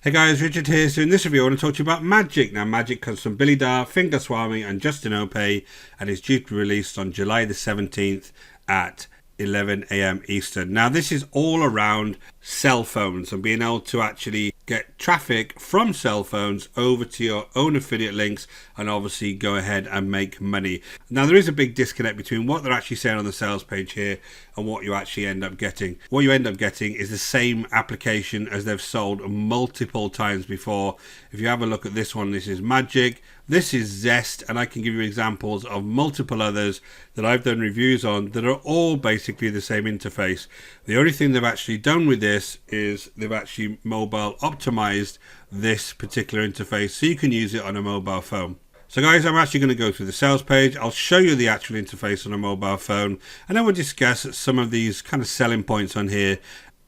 Hey guys, Richard here. So in this review I want to talk to you about Magic. Now Magic comes from Billy Darr, Finger Swami and Justin Opay and is due to be released on July the 17th at 11 AM Eastern. Now this is all around cell phones and being able to actually get traffic from cell phones over to your own affiliate links and obviously go ahead and make money. Now there is a big disconnect between what they're actually saying on the sales page here and what you actually end up getting. What you end up getting is the same application as they've sold multiple times before. If you have a look at this one, this is Magic, this is Zest, and I can give you examples of multiple others that I've done reviews on that are all basically the same interface. The only thing they've actually done with this is they've actually mobile optimized this particular interface so you can use it on a mobile phone. So guys, I'm actually going to go through the sales page. I'll show you the actual interface on a mobile phone and then we'll discuss some of these kind of selling points on here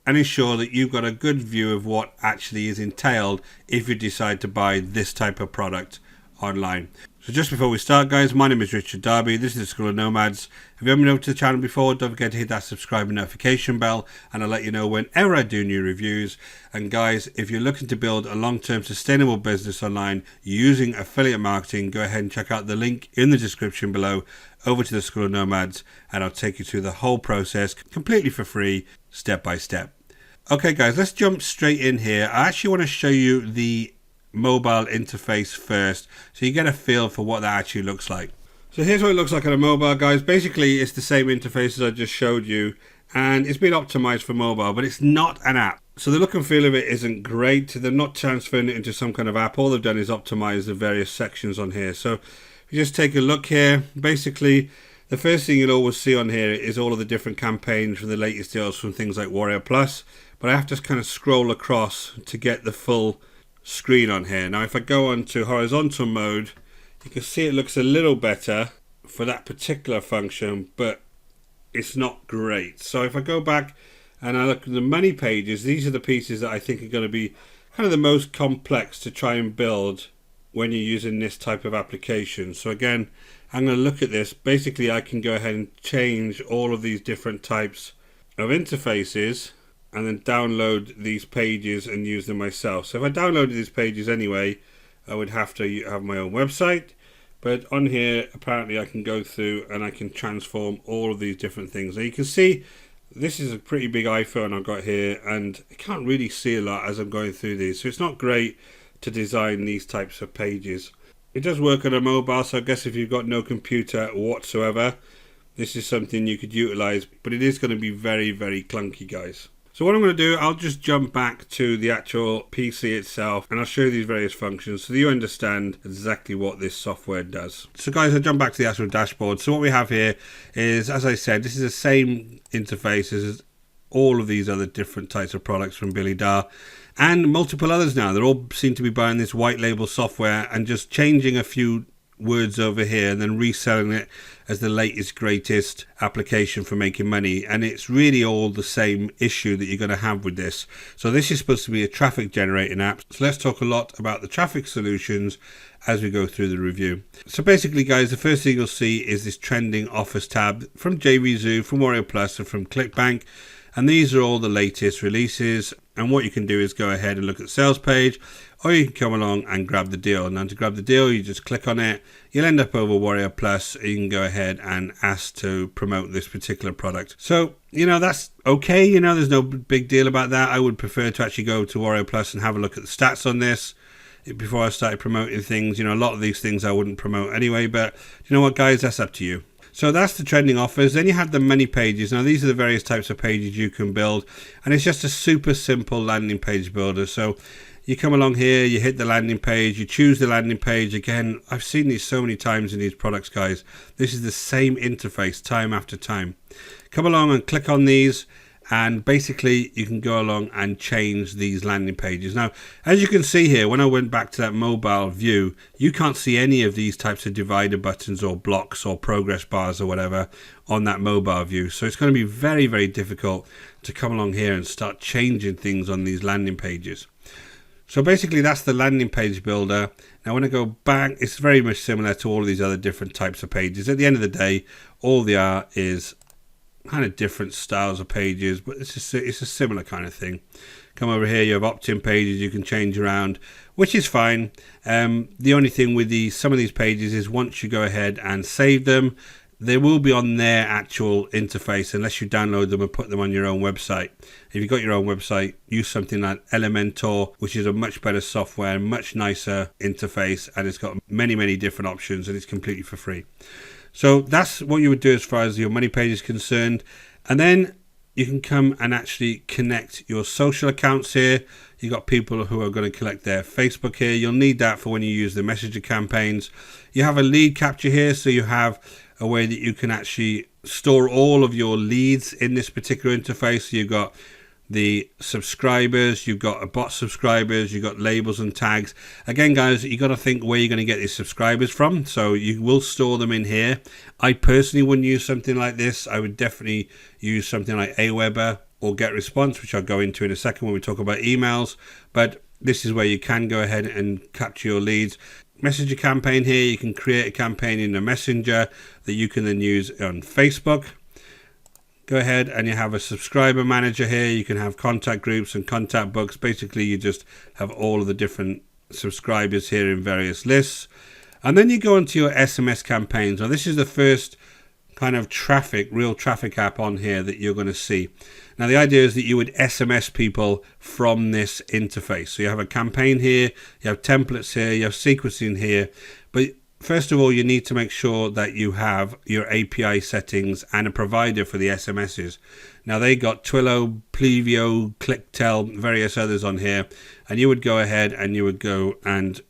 and ensure that you've got a good view of what actually is entailed if you decide to buy this type of product online. So just before we start guys, my name is Richard Darby, this is the School of Nomads. If you haven't been over to the channel before, don't forget to hit that subscribe and notification bell and I'll let you know whenever I do new reviews. And guys, if you're looking to build a long-term sustainable business online using affiliate marketing, go ahead and check out the link in the description below over to the School of Nomads and I'll take you through the whole process completely for free, step by step. Okay guys, let's jump straight in here. I actually want to show you the mobile interface first so you get a feel for what that actually looks like. So here's what it looks like on a mobile guys. Basically it's the same interface as I just showed you and it's been optimized for mobile, but it's not an app. So the look and feel of it isn't great. They're not transferring it into some kind of app. All they've done is optimize the various sections on here. So if you just take a look here, basically the first thing you'll always see on here is all of the different campaigns from the latest deals from things like Warrior Plus, but I have to kind of scroll across to get the full screen on here. Now if I go on to horizontal mode, you can see it looks a little better for that particular function, but it's not great. So if I go back and I look at the money pages, these are the pieces that I think are going to be kind of the most complex to try and build when you're using this type of application. So again, I'm going to look at this. Basically I can go ahead and change all of these different types of interfaces and then download these pages and use them myself. So if I downloaded these pages anyway, I would have to have my own website, but on here apparently I can go through and I can transform all of these different things. Now you can see this is a pretty big iPhone I've got here and I can't really see a lot as I'm going through these, so it's not great to design these types of pages. It does work on a mobile, so I guess if you've got no computer whatsoever, this is something you could utilize, but it is going to be very, very clunky guys. So what I'm going to do, I'll just jump back to the actual PC itself and I'll show you these various functions so that you understand exactly what this software does. So guys, I'll jump back to the actual dashboard. So what we have here is, as I said, this is the same interface as all of these other different types of products from Billy Darr and multiple others now. They all seem to be buying this white label software and just changing a few words over here and then reselling it as the latest greatest application for making money, and it's really all the same issue that you're going to have with this. So this is supposed to be a traffic generating app, so let's talk a lot about the traffic solutions as we go through the review. So basically guys, the first thing you'll see is this trending offers tab from JVZoo, from Warrior Plus and from ClickBank, and these are all the latest releases. And what you can do is go ahead and look at the sales page, or you can come along and grab the deal. Now to grab the deal, you just click on it. You'll end up over Warrior Plus. You can go ahead and ask to promote this particular product. So, you know, that's okay. You know, there's no big deal about that. I would prefer to actually go to Warrior Plus and have a look at the stats on this before I started promoting things. You know, a lot of these things I wouldn't promote anyway, but you know what guys, that's up to you. So that's the trending offers. Then you have the money pages. Now these are the various types of pages you can build, and it's just a super simple landing page builder. So you come along here, you hit the landing page, you choose the landing page. Again, I've seen these so many times in these products guys. This is the same interface time after time. Come along and click on these and basically you can go along and change these landing pages. Now as you can see here, when I went back to that mobile view, you can't see any of these types of divider buttons or blocks or progress bars or whatever on that mobile view. So it's going to be very, very difficult to come along here and start changing things on these landing pages. So basically that's the landing page builder. Now when I go back, it's very much similar to all of these other different types of pages. At the end of the day, all they are is kind of different styles of pages, but it's a similar kind of thing. come over here, you have opt-in pages you can change around, which is fine. The only thing with some of these pages is once you go ahead and save them, they will be on their actual interface unless you download them and put them on your own website. If you've got your own website, use something like Elementor, which is a much better software, much nicer interface, and it's got many, many different options, and it's completely for free. So that's what you would do as far as your money page is concerned. And then you can come and actually connect your social accounts here. You've got people who are going to collect their Facebook here. You'll need that for when you use the messenger campaigns. You have a lead capture here, so you have a way that you can actually store all of your leads in this particular interface. So you've got the subscribers, you've got a bot subscribers, you've got labels and tags. Again, guys, you got to think where you're going to get these subscribers from. So you will store them in here. I personally wouldn't use something like this. I would definitely use something like Aweber or GetResponse, which I'll go into in a second when we talk about emails. But this is where you can go ahead and capture your leads. Messenger campaign here, you can create a campaign in a messenger that you can then use on Facebook. Go ahead and you have a subscriber manager here. You can have contact groups and contact books. Basically, you just have all of the different subscribers here in various lists. And then you go into your SMS campaigns. Now, this is the first kind of real traffic app on here that you're going to see. Now, the idea is that you would SMS people from this interface. So you have a campaign here, you have templates here, you have sequencing here. But first of all, you need to make sure that you have your API settings and a provider for the SMSs. Now, they got Twilio, Plevio, ClickTel, various others on here. And you would go ahead and you would go and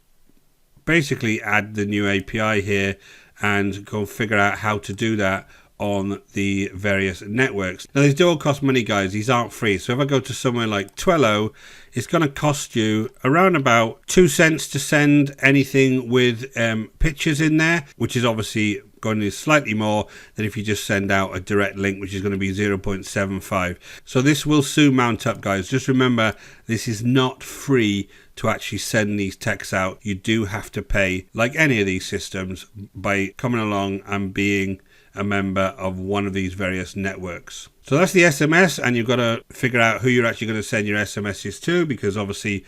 basically add the new API here and go figure out how to do that on the various networks. Now, these do all cost money, guys. These aren't free. So if I go to somewhere like Twilio, it's going to cost you around about 2 cents to send anything with pictures in there, which is obviously going to be slightly more than if you just send out a direct link, which is going to be 0.75. So this will soon mount up, guys. Just remember, this is not free to actually send these texts out. You do have to pay, like any of these systems, by coming along and being a member of one of these various networks. So that's the SMS, and you've got to figure out who you're actually going to send your SMSs to, because obviously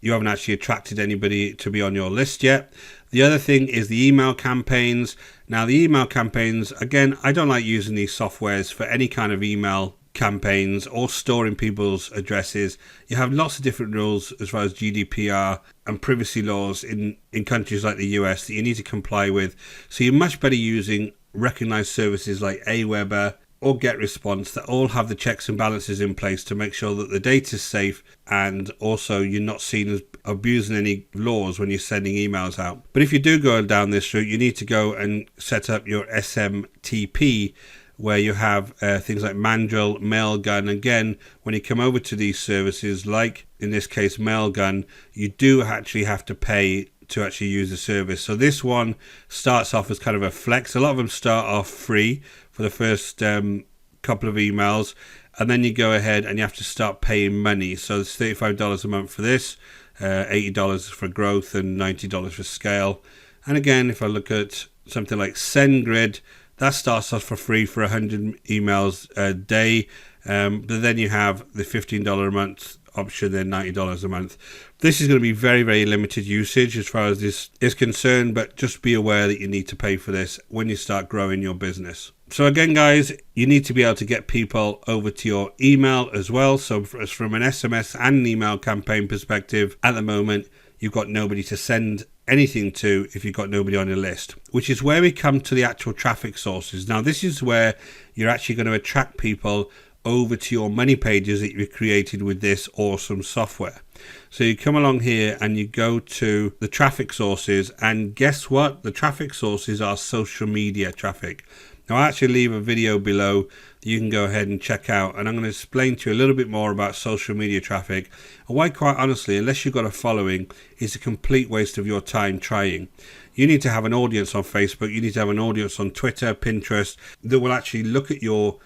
you haven't actually attracted anybody to be on your list yet. The other thing is the email campaigns. Now, the email campaigns, again, I don't like using these softwares for any kind of email campaigns or storing people's addresses. You have lots of different rules as far as GDPR and privacy laws in countries like the US that you need to comply with. So you're much better using recognized services like Aweber or GetResponse that all have the checks and balances in place to make sure that the data is safe, and also you're not seen as abusing any laws when you're sending emails out. But if you do go down this route, you need to go and set up your SMTP, where you have things like Mandrill, Mailgun. Again, when you come over to these services, like in this case Mailgun, you do actually have to pay to actually use the service. So this one starts off as kind of a flex. A lot of them start off free for the first couple of emails, and then you go ahead and you have to start paying money. So it's $35 a month for this, $80 for growth, and $90 for scale. And again, if I look at something like SendGrid, that starts off for free for 100 emails a day, but then you have the $15 a month option, then $90 a month. This is going to be very, very limited usage as far as this is concerned, but just be aware that you need to pay for this when you start growing your business. So again, guys, you need to be able to get people over to your email as well. So from an SMS and an email campaign perspective, at the moment, you've got nobody to send anything to if you've got nobody on your list, which is where we come to the actual traffic sources. Now, this is where you're actually going to attract people over to your money pages that you've created with this awesome software. So you come along here and you go to the traffic sources, and guess what? The traffic sources are social media traffic. Now, I actually leave a video below that you can go ahead and check out, and I'm going to explain to you a little bit more about social media traffic and why, quite honestly, unless you've got a following, it's a complete waste of your time trying. You need to have an audience on Facebook, you need to have an audience on Twitter, Pinterest, that will actually look at your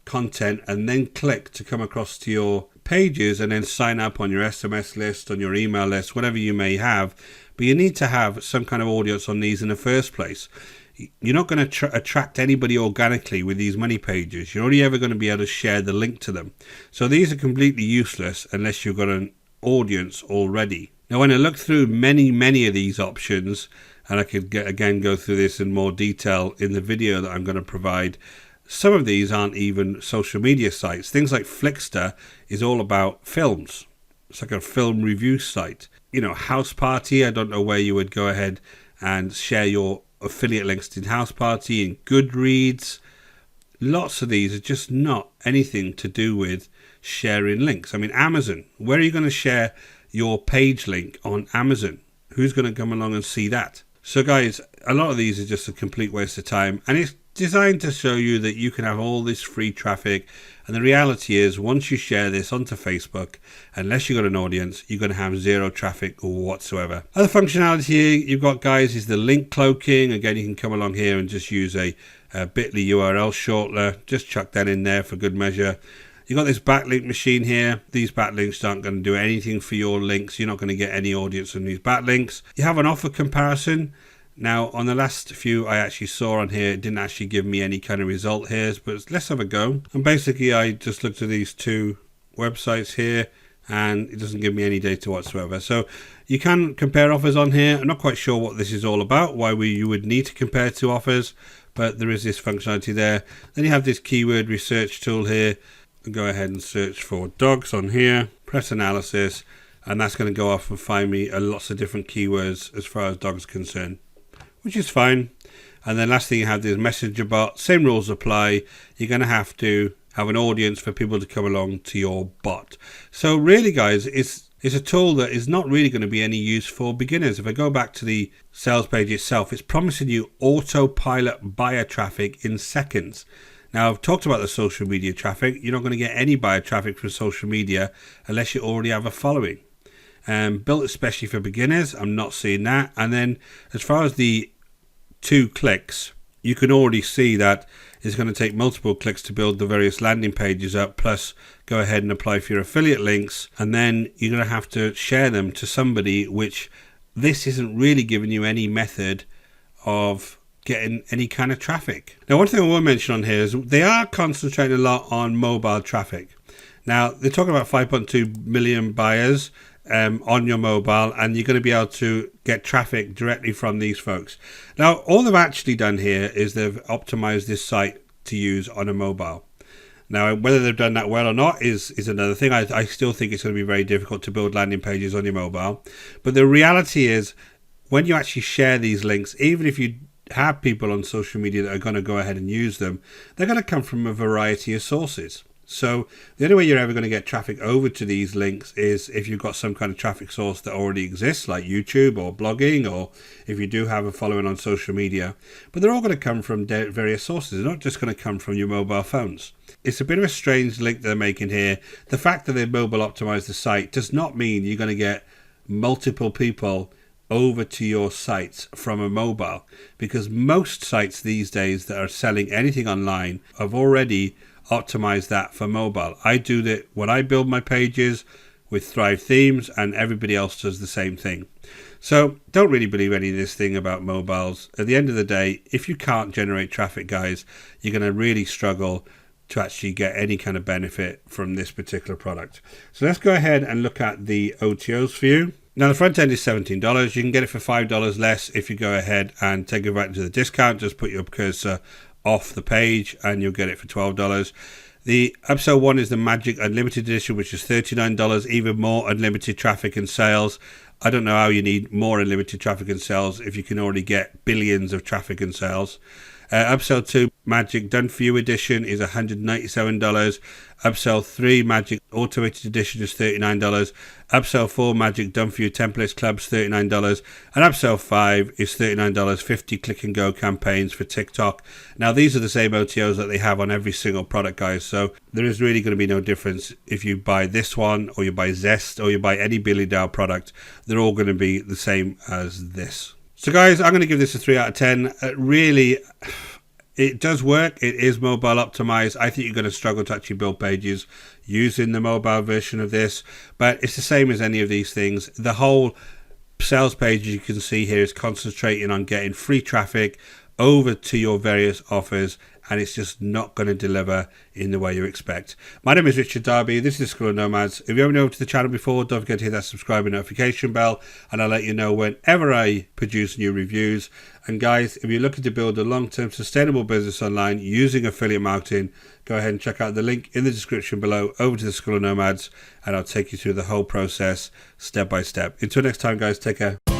content and then click to come across to your pages and then sign up on your SMS list, on your email list, whatever you may have. But you need to have some kind of audience on these in the first place. you're not going to attract anybody organically with these money pages. You're only ever going to be able to share the link to them. So these are completely useless unless you've got an audience already. Now, when I look through many of these options, and I could again go through this in more detail in the video that I'm going to provide, some of these aren't even social media sites. Things like Flickster is all about films. It's like a film review site. You know, House Party, I don't know where you would go ahead and share your affiliate links in House Party and Goodreads. Lots of these are just not anything to do with sharing links. I mean, Amazon, where are you going to share your page link on Amazon? Who's going to come along and see that? So guys, a lot of these are just a complete waste of time, and it's designed to show you that you can have all this free traffic. And the reality is, once you share this onto Facebook, unless you've got an audience, you're going to have zero traffic whatsoever. Other functionality here you've got, guys, is the link cloaking. Again, you can come along here and just use a bit.ly URL shortener. Just chuck that in there for good measure. You've got this backlink machine here. These backlinks aren't going to do anything for your links. You're not going to get any audience on these backlinks. You have an offer comparison. Now, on the last few I actually saw on here, it didn't actually give me any kind of result here, but let's have a go. And basically, I just looked at these two websites here, and it doesn't give me any data whatsoever. So you can compare offers on here. I'm not quite sure what this is all about, why you would need to compare two offers, but there is this functionality there. Then you have this keyword research tool here. Go ahead and search for dogs on here, press analysis, and that's going to go off and find me lots of different keywords as far as dogs are concerned, which is fine. And then last thing you have is messenger bot. Same rules apply. You're going to have an audience for people to come along to your bot. So really, guys, it's a tool that is not really going to be any use for beginners. If I go back to the sales page itself, it's promising you autopilot buyer traffic in seconds. Now, I've talked about the social media traffic. You're not going to get any buyer traffic from social media unless you already have a following. Built especially for beginners, I'm not seeing that. And then as far as the 2 clicks, you can already see that it's going to take multiple clicks to build the various landing pages up, plus go ahead and apply for your affiliate links. And then you're going to have to share them to somebody, which this isn't really giving you any method of getting any kind of traffic. Now, one thing I will mention on here is they are concentrating a lot on mobile traffic. Now, they're talking about 5.2 million buyers on your mobile, and you're going to be able to get traffic directly from these folks. Now, all they've actually done here is they've optimized this site to use on a mobile. Now, whether they've done that well or not is another thing. I still think it's going to be very difficult to build landing pages on your mobile. But the reality is, when you actually share these links, even if you have people on social media that are going to go ahead and use them, they're going to come from a variety of sources. So the only way you're ever going to get traffic over to these links is if you've got some kind of traffic source that already exists, like YouTube or blogging, or if you do have a following on social media. But they're all going to come from various sources. They're not just going to come from your mobile phones. It's a bit of a strange link they're making here. The fact that they've mobile optimized the site does not mean you're going to get multiple people over to your sites from a mobile, because most sites these days that are selling anything online have already optimized that for mobile. I do that when I build my pages with Thrive themes, and everybody else does the same thing. So don't really believe any of this thing about mobiles. At the end of the day, if you can't generate traffic, guys, you're going to really struggle to actually get any kind of benefit from this particular product. So let's go ahead and look at the OTOs for you. Now, the front end is $17. You can get it for $5 less if you go ahead and take advantage of the discount. Just put your cursor off the page and you'll get it for $12. The Upsell one is the Magic Unlimited Edition, which is $39, even more unlimited traffic and sales. I don't know how you need more unlimited traffic and sales if you can already get billions of traffic and sales. Upsell 2 Magic Done For You Edition is $197. Upsell 3 Magic Automated Edition is $39. Upsell 4 Magic Done For You Templates Clubs $39. And Upsell 5 is $39, 50 click and go campaigns for TikTok. Now, these are the same OTOs that they have on every single product, guys. So there is really going to be no difference if you buy this one or you buy Zest or you buy any Billy Darr product. They're all going to be the same as this. So guys, I'm going to give this a 3 out of 10. Really, it does work. It is mobile optimized. I think you're going to struggle to actually build pages using the mobile version of this, but it's the same as any of these things. The whole sales page, as you can see here, is concentrating on getting free traffic over to your various offers, and it's just not going to deliver in the way you expect. My name is Richard Darby. This is School of Nomads. If you haven't been over to the channel before, don't forget to hit that subscribe and notification bell, and I'll let you know whenever I produce new reviews. And guys, if you're looking to build a long-term sustainable business online using affiliate marketing, go ahead and check out the link in the description below over to the School of Nomads, and I'll take you through the whole process step by step. Until next time, guys, take care.